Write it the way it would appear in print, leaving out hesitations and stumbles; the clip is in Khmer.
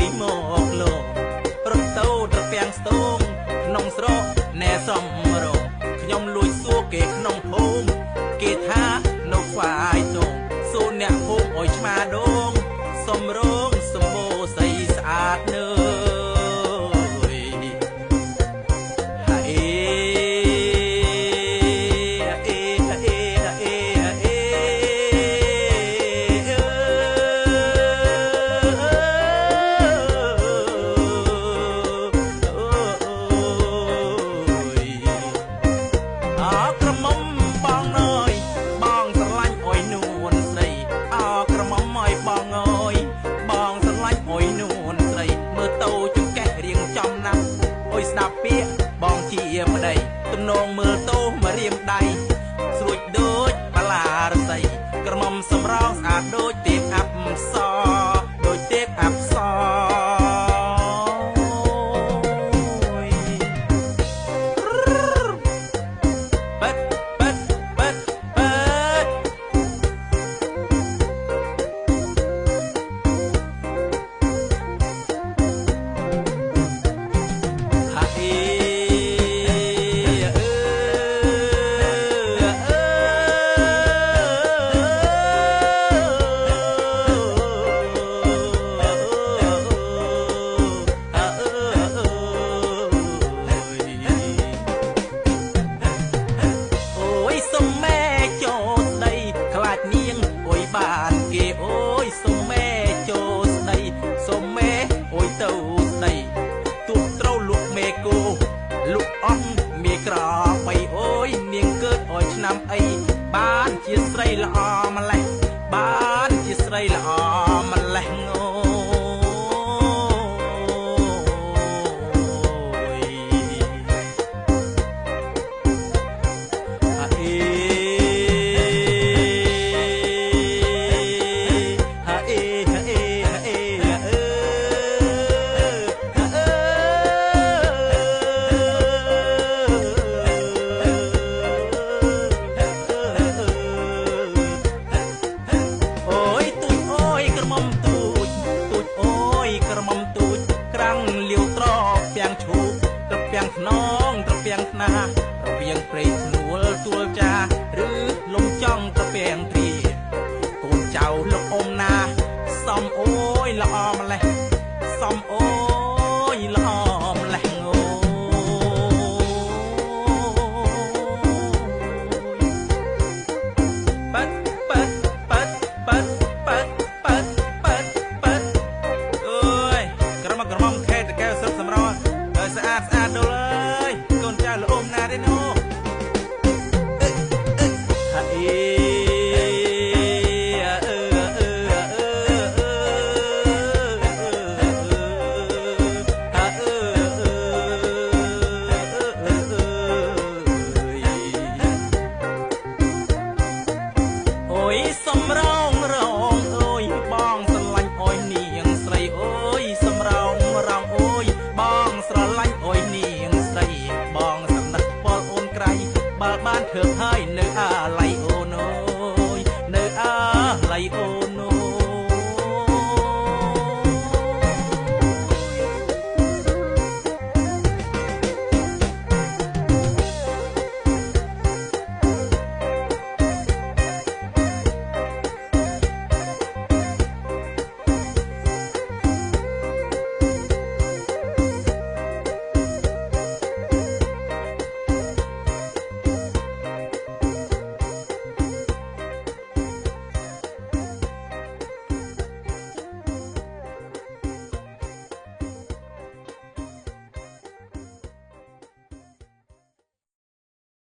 យមកលោរត់ទៅត្រពាំងស្ទងក្នុងស្រកណែសំរងខ្ញុំលួចសួរគេក្នុងភូមិគេថានៅខ្វាយទងសួរអ្នកភូមិអុយឆ្មាដងសំរងសម្បូរស្អីស្អាតនៅបងជាប្តីទំនងមើលតោមករៀមដៃស្រួចដូចបាឡារស័យក្រមុំសម្រងស្អាតដូចទេពអប្សរដូចទេពអប្សបានគេអូយសុំមេចូលស្ដីសុំមេអូយទៅស្ដីទូត្រូវលុកមេគោលុកអស់មេក្របីអូយនាងកើតអោយឆ្នាំអីបានជាស្រីល្អម្លេះបានជាស្រីល្អម្លេះងោខ្នងត្រពាំងថ្នារវាងព្រៃធ្នួលទួលចាឬលំចង់ត្រពាំងទ្រាកូនចៅលោកអ៊ំណាសំអូយល្អម្លេះសំអូ